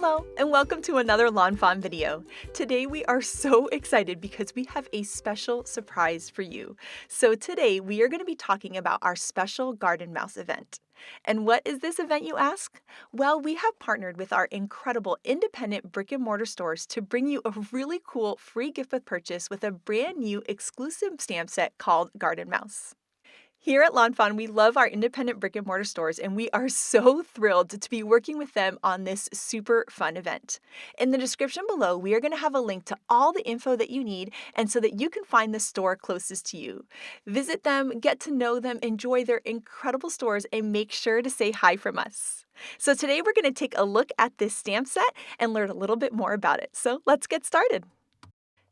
Hello, and welcome to another Lawn Fawn video. Today we are so excited because we have a special surprise for you. So today we are going to be talking about our special Garden Mouse event. And what is this event, you ask? Well, we have partnered with our incredible independent brick-and-mortar stores to bring you a really cool free gift with purchase with a brand new exclusive stamp set called Garden Mouse. Here at Lawn Fawn, we love our independent brick-and-mortar stores, and we are so thrilled to be working with them on this super fun event. In the description below, we are going to have a link to all the info that you need, and so that you can find the store closest to you. Visit them, get to know them, enjoy their incredible stores, and make sure to say hi from us. So today we're going to take a look at this stamp set and learn a little bit more about it. So let's get started.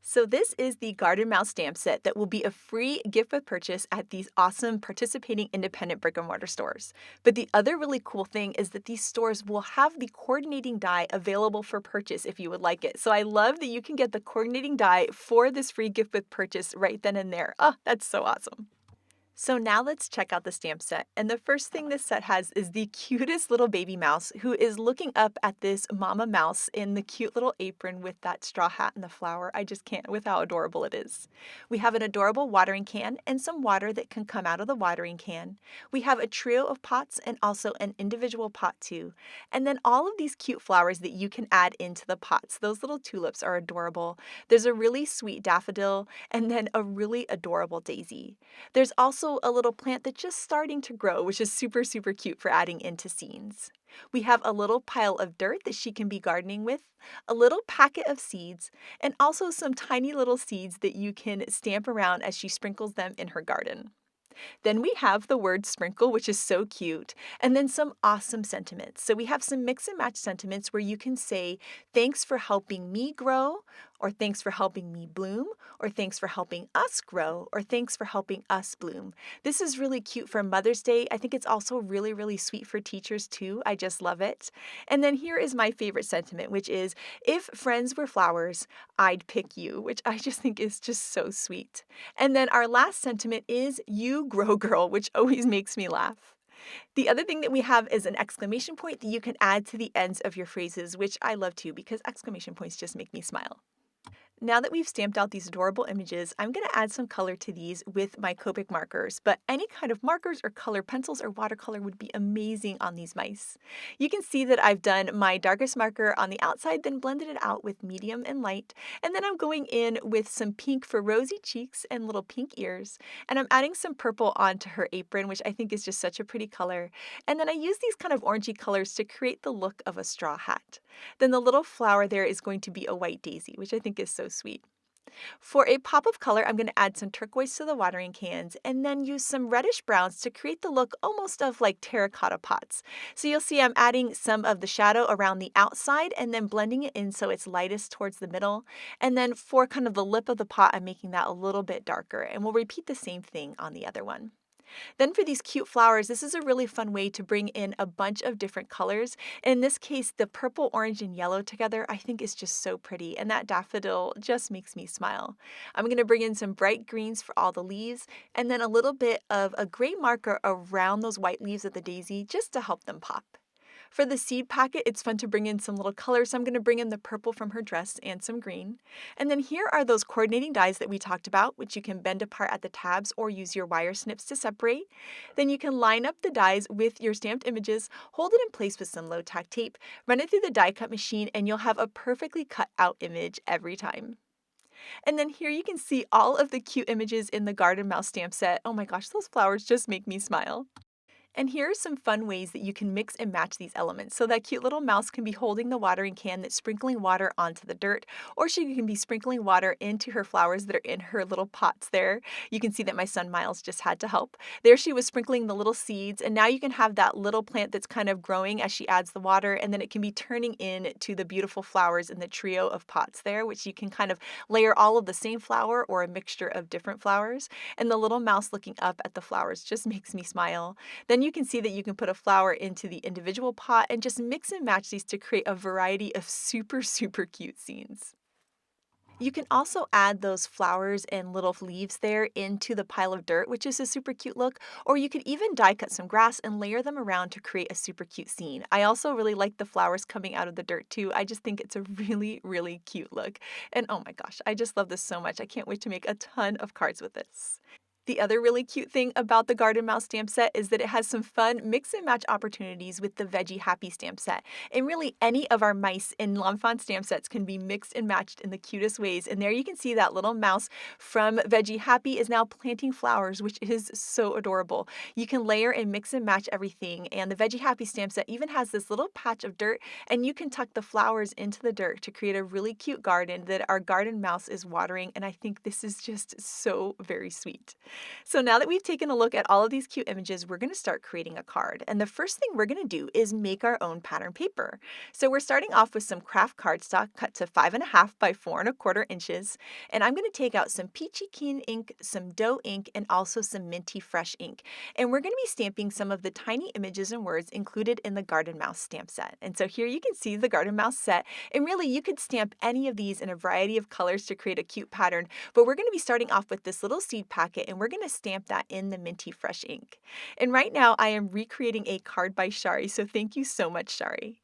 So this is the Garden Mouse stamp set that will be a free gift with purchase at these awesome participating independent brick-and-mortar stores. But the other really cool thing is that these stores will have the coordinating die available for purchase if you would like it. So I love that you can get the coordinating die for this free gift with purchase right then and there. Oh, that's so awesome. So now let's check out the stamp set. And the first thing this set has is the cutest little baby mouse who is looking up at this mama mouse in the cute little apron with that straw hat and the flower. I just can't with how adorable it is. We have an adorable watering can and some water that can come out of the watering can. We have a trio of pots and also an individual pot too. And then all of these cute flowers that you can add into the pots. Those little tulips are adorable. There's a really sweet daffodil and then a really adorable daisy. There's also a little plant that's just starting to grow, which is super, super cute for adding into scenes. We have a little pile of dirt that she can be gardening with, a little packet of seeds, and also some tiny little seeds that you can stamp around as she sprinkles them in her garden. Then we have the word sprinkle, which is so cute, and then some awesome sentiments. So we have some mix and match sentiments where you can say, thanks for helping me grow, or thanks for helping me bloom, or thanks for helping us grow, or thanks for helping us bloom. This is really cute for Mother's Day. I think it's also really, really sweet for teachers too. I just love it. And then here is my favorite sentiment, which is, if friends were flowers, I'd pick you, which I just think is just so sweet. And then our last sentiment is, you grow girl, which always makes me laugh. The other thing that we have is an exclamation point that you can add to the ends of your phrases, which I love too because exclamation points just make me smile. Now that we've stamped out these adorable images, I'm going to add some color to these with my Copic markers, but any kind of markers or color pencils or watercolor would be amazing on these mice. You can see that I've done my darkest marker on the outside, then blended it out with medium and light, and then I'm going in with some pink for rosy cheeks and little pink ears, and I'm adding some purple onto her apron, which I think is just such a pretty color, and then I use these kind of orangey colors to create the look of a straw hat. Then the little flower there is going to be a white daisy, which I think is so sweet. For a pop of color, I'm going to add some turquoise to the watering cans and then use some reddish browns to create the look almost of like terracotta pots. So you'll see I'm adding some of the shadow around the outside and then blending it in so it's lightest towards the middle. And then for kind of the lip of the pot, I'm making that a little bit darker, and we'll repeat the same thing on the other one. Then for these cute flowers, this is a really fun way to bring in a bunch of different colors. And in this case, the purple, orange, and yellow together I think is just so pretty, and that daffodil just makes me smile. I'm going to bring in some bright greens for all the leaves, and then a little bit of a gray marker around those white leaves of the daisy just to help them pop. For the seed packet, it's fun to bring in some little colors, so I'm going to bring in the purple from her dress and some green. And then here are those coordinating dies that we talked about, which you can bend apart at the tabs or use your wire snips to separate. Then you can line up the dies with your stamped images, hold it in place with some low tack tape, run it through the die cut machine, and you'll have a perfectly cut out image every time. And then here you can see all of the cute images in the Garden Mouse stamp set. Oh my gosh, those flowers just make me smile. And here are some fun ways that you can mix and match these elements. So that cute little mouse can be holding the watering can that's sprinkling water onto the dirt, or she can be sprinkling water into her flowers that are in her little pots there. You can see that my son Miles just had to help. There she was sprinkling the little seeds, and now you can have that little plant that's kind of growing as she adds the water, and then it can be turning into the beautiful flowers in the trio of pots there, which you can kind of layer all of the same flower or a mixture of different flowers. And the little mouse looking up at the flowers just makes me smile. Then you can see that you can put a flower into the individual pot and just mix and match these to create a variety of super, super cute scenes. You can also add those flowers and little leaves there into the pile of dirt, which is a super cute look, or you could even die cut some grass and layer them around to create a super cute scene. I also really like the flowers coming out of the dirt too. I just think it's a really, really cute look. And oh my gosh, I just love this so much. I can't wait to make a ton of cards with this. The other really cute thing about the Garden Mouse stamp set is that it has some fun mix and match opportunities with the Veggie Happy stamp set. And really, any of our mice in Lawn Fawn stamp sets can be mixed and matched in the cutest ways. And there you can see that little mouse from Veggie Happy is now planting flowers, which is so adorable. You can layer and mix and match everything. And the Veggie Happy stamp set even has this little patch of dirt, and you can tuck the flowers into the dirt to create a really cute garden that our garden mouse is watering. And I think this is just so very sweet. So now that we've taken a look at all of these cute images, we're going to start creating a card. And the first thing we're going to do is make our own pattern paper. So we're starting off with some kraft cardstock cut to 5.5 by 4.25 inches. And I'm going to take out some Peachy Keen ink, some dough ink, and also some Minty Fresh ink. And we're going to be stamping some of the tiny images and words included in the Garden Mouse stamp set. And so here you can see the Garden Mouse set. And really, you could stamp any of these in a variety of colors to create a cute pattern. But we're going to be starting off with this little seed packet, and we're going to stamp that in the Minty Fresh ink. And right now I am recreating a card by Shari, so thank you so much, Shari.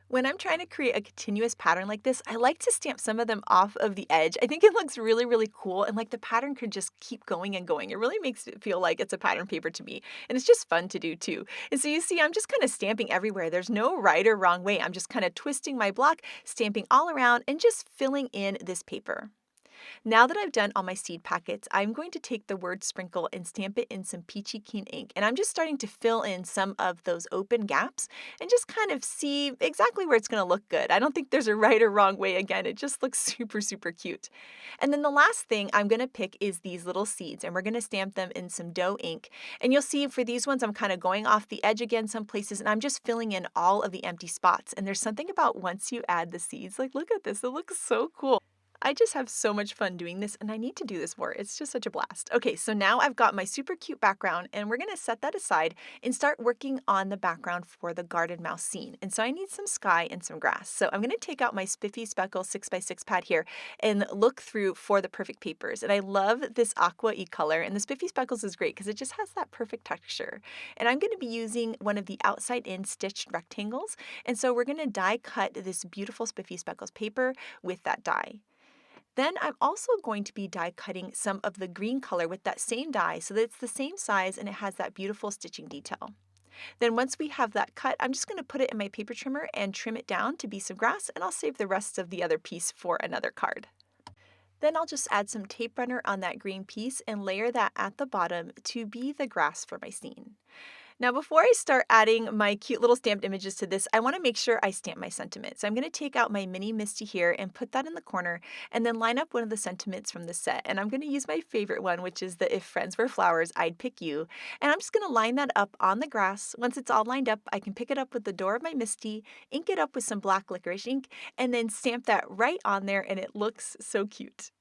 When I'm trying to create a continuous pattern like this, I like to stamp some of them off of the edge. I think it looks really, really cool, and like the pattern could just keep going and going. It really makes it feel like it's a pattern paper to me, and it's just fun to do too. And so you see, I'm just kind of stamping everywhere. There's no right or wrong way. I'm just kind of twisting my block, stamping all around, and just filling in this paper. Now that I've done all my seed packets, I'm going to take the word sprinkle and stamp it in some Peachy Keen ink. And I'm just starting to fill in some of those open gaps and just kind of see exactly where it's going to look good. I don't think there's a right or wrong way. Again, it just looks super, super cute. And then the last thing I'm going to pick is these little seeds, and we're going to stamp them in some dough ink. And you'll see for these ones, I'm kind of going off the edge again some places, and I'm just filling in all of the empty spots. And there's something about once you add the seeds, like look at this, it looks so cool. I just have so much fun doing this, and I need to do this more. It's just such a blast. Okay, so now I've got my super cute background, and we're going to set that aside and start working on the background for the garden mouse scene. And so I need some sky and some grass. So I'm going to take out my spiffy speckles 6x6 pad here and look through for the perfect papers. And I love this aqua color, and the spiffy speckles is great because it just has that perfect texture. And I'm going to be using one of the outside in stitched rectangles. And so we're going to die cut this beautiful spiffy speckles paper with that die. Then I'm also going to be die cutting some of the green color with that same die so that it's the same size and it has that beautiful stitching detail. Then once we have that cut, I'm just going to put it in my paper trimmer and trim it down to be some grass, and I'll save the rest of the other piece for another card. Then I'll just add some tape runner on that green piece and layer that at the bottom to be the grass for my scene. Now, before I start adding my cute little stamped images to this, I want to make sure I stamp my sentiment. So I'm going to take out my mini MISTI here and put that in the corner and then line up one of the sentiments from the set. And I'm going to use my favorite one, which is the "If friends were flowers, I'd pick you." And I'm just going to line that up on the grass. Once it's all lined up, I can pick it up with the door of my MISTI, ink it up with some black licorice ink, and then stamp that right on there, and it looks so cute.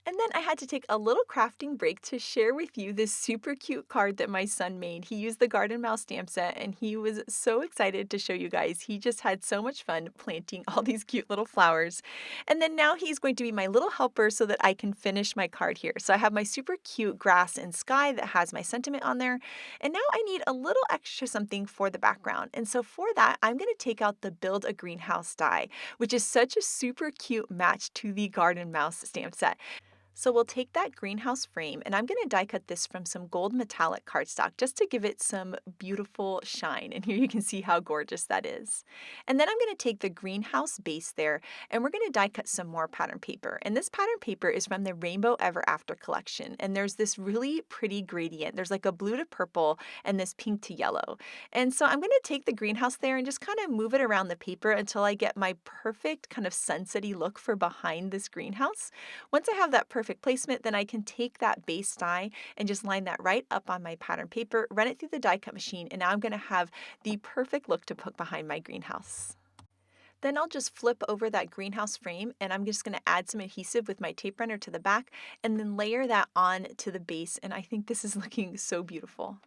And then I had to take a little crafting break to share with you this super cute card that my son made. He used the Garden Mouse stamp set, and he was so excited to show you guys. He just had so much fun planting all these cute little flowers. And then now he's going to be my little helper so that I can finish my card here. So I have my super cute grass and sky that has my sentiment on there. And now I need a little extra something for the background. And so for that, I'm going to take out the Build a Greenhouse die, which is such a super cute match to the Garden Mouse stamp set. So we'll take that greenhouse frame, and I'm going to die cut this from some gold metallic cardstock just to give it some beautiful shine. And here you can see how gorgeous that is. And then I'm going to take the greenhouse base there, and we're going to die cut some more pattern paper. And this pattern paper is from the Rainbow Ever After collection. And there's this really pretty gradient. There's like a blue to purple and this pink to yellow. And so I'm going to take the greenhouse there and just kind of move it around the paper until I get my perfect kind of sunsetty look for behind this greenhouse. Once I have that perfect placement, then I can take that base die and just line that right up on my pattern paper, run it through the die cut machine, and now I'm going to have the perfect look to put behind my greenhouse. Then I'll just flip over that greenhouse frame, and I'm just going to add some adhesive with my tape runner to the back and then layer that on to the base, and I think this is looking so beautiful.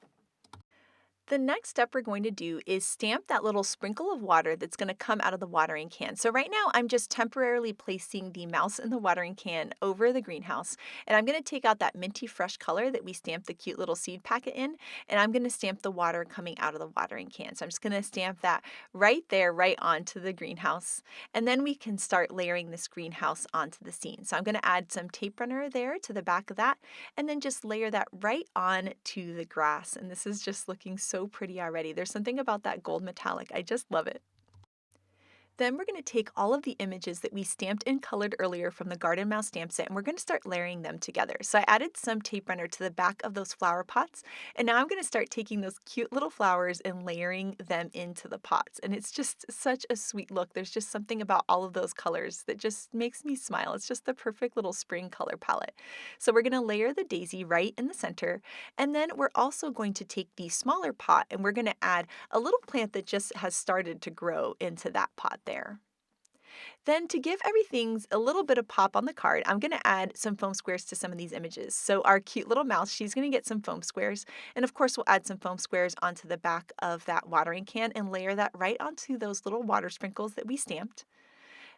The next step we're going to do is stamp that little sprinkle of water that's going to come out of the watering can. So right now I'm just temporarily placing the mouse in the watering can over the greenhouse, and I'm going to take out that Minty Fresh color that we stamped the cute little seed packet in, and I'm going to stamp the water coming out of the watering can. So I'm just going to stamp that right there, right onto the greenhouse, and then we can start layering this greenhouse onto the scene. So I'm going to add some tape runner there to the back of that, and then just layer that right on to the grass. And this is just looking so pretty already. There's something about that gold metallic. I just love it. Then we're going to take all of the images that we stamped and colored earlier from the Garden Mouse stamp set, and we're going to start layering them together. So I added some tape runner to the back of those flower pots, and now I'm going to start taking those cute little flowers and layering them into the pots. And it's just such a sweet look. There's just something about all of those colors that just makes me smile. It's just the perfect little spring color palette. So we're going to layer the daisy right in the center, and then we're also going to take the smaller pot and we're going to add a little plant that just has started to grow into that pot there. Then to give everything a little bit of pop on the card, I'm going to add some foam squares to some of these images. So our cute little mouse, she's going to get some foam squares. And of course, we'll add some foam squares onto the back of that watering can and layer that right onto those little water sprinkles that we stamped.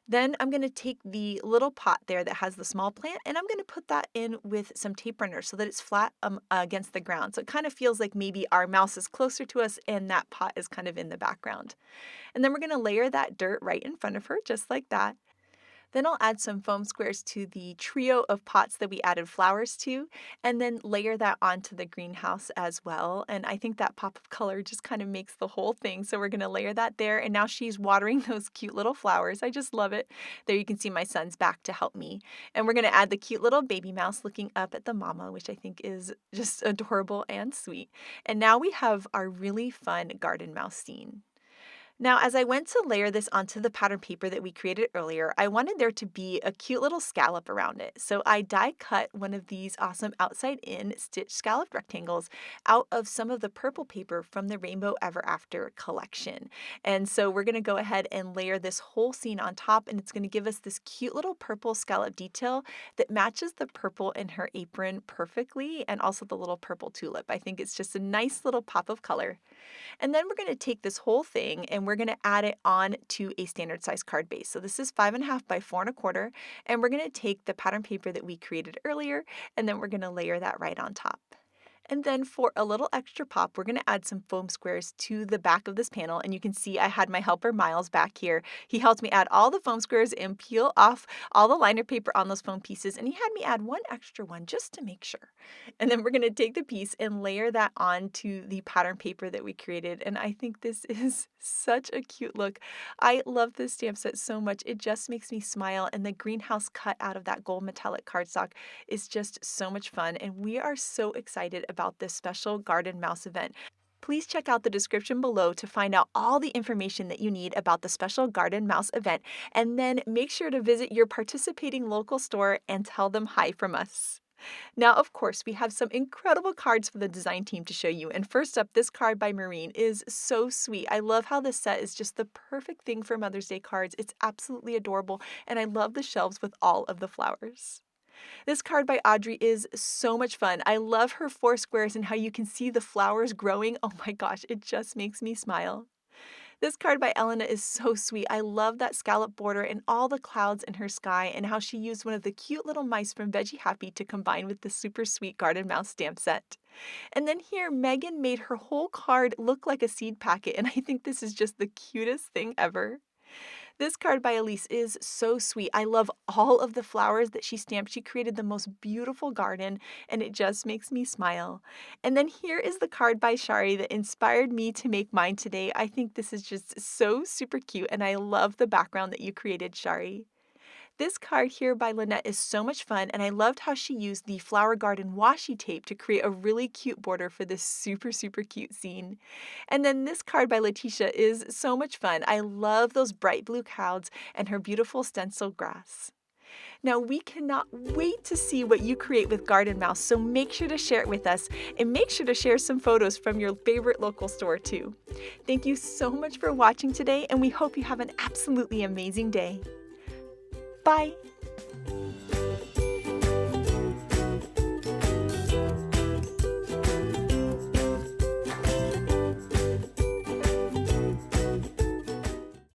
Then I'm going to take the little pot there that has the small plant, and I'm going to put that in with some tape runner so that it's flat against the ground. So it kind of feels like maybe our mouse is closer to us and that pot is kind of in the background. And then we're going to layer that dirt right in front of her, just like that. Then I'll add some foam squares to the trio of pots that we added flowers to, and then layer that onto the greenhouse as well. And I think that pop of color just kind of makes the whole thing. So we're going to layer that there, and now she's watering those cute little flowers. I just love it. There you can see my son's back to help me. And we're going to add the cute little baby mouse looking up at the mama, which I think is just adorable and sweet. And now we have our really fun garden mouse scene. Now, as I went to layer this onto the pattern paper that we created earlier, I wanted there to be a cute little scallop around it. So I die cut one of these awesome outside-in stitch scalloped rectangles out of some of the purple paper from the Rainbow Ever After collection. And so we're going to go ahead and layer this whole scene on top, and it's going to give us this cute little purple scallop detail that matches the purple in her apron perfectly, and also the little purple tulip. I think it's just a nice little pop of color. And then we're going to take this whole thing and we're going to add it on to a standard size card base. So this is 5.5 by 4.25, and we're going to take the pattern paper that we created earlier, and then we're going to layer that right on top. And then for a little extra pop, we're going to add some foam squares to the back of this panel. And you can see I had my helper Miles back here. He helped me add all the foam squares and peel off all the liner paper on those foam pieces. And he had me add one extra one just to make sure. And then we're going to take the piece and layer that onto the pattern paper that we created. And I think this is such a cute look. I love this stamp set so much. It just makes me smile. And the greenhouse cut out of that gold metallic cardstock is just so much fun. And we are so excited about this special Garden Mouse event. Please check out the description below to find out all the information that you need about the special Garden Mouse event, and then make sure to visit your participating local store and tell them hi from us. Now, of course, we have some incredible cards for the design team to show you. And first up, this card by Maureen is so sweet. I love how this set is just the perfect thing for Mother's Day cards. It's absolutely adorable, and I love the shelves with all of the flowers. This card by Audrey is so much fun. I love her 4 squares and how you can see the flowers growing. Oh my gosh, it just makes me smile. This card by Elena is so sweet. I love that scallop border and all the clouds in her sky, and how she used one of the cute little mice from Veggie Happy to combine with the super sweet Garden Mouse stamp set. And then here, Megan made her whole card look like a seed packet, and I think this is just the cutest thing ever. This card by Elise is so sweet. I love all of the flowers that she stamped. She created the most beautiful garden, and it just makes me smile. And then here is the card by Shari that inspired me to make mine today. I think this is just so super cute, and I love the background that you created, Shari. This card here by Lynette is so much fun, and I loved how she used the Flower Garden washi tape to create a really cute border for this super, super cute scene. And then this card by Letitia is so much fun. I love those bright blue clouds and her beautiful stencil grass. Now, we cannot wait to see what you create with Garden Mouse, so make sure to share it with us, and make sure to share some photos from your favorite local store too. Thank you so much for watching today, and we hope you have an absolutely amazing day. Bye!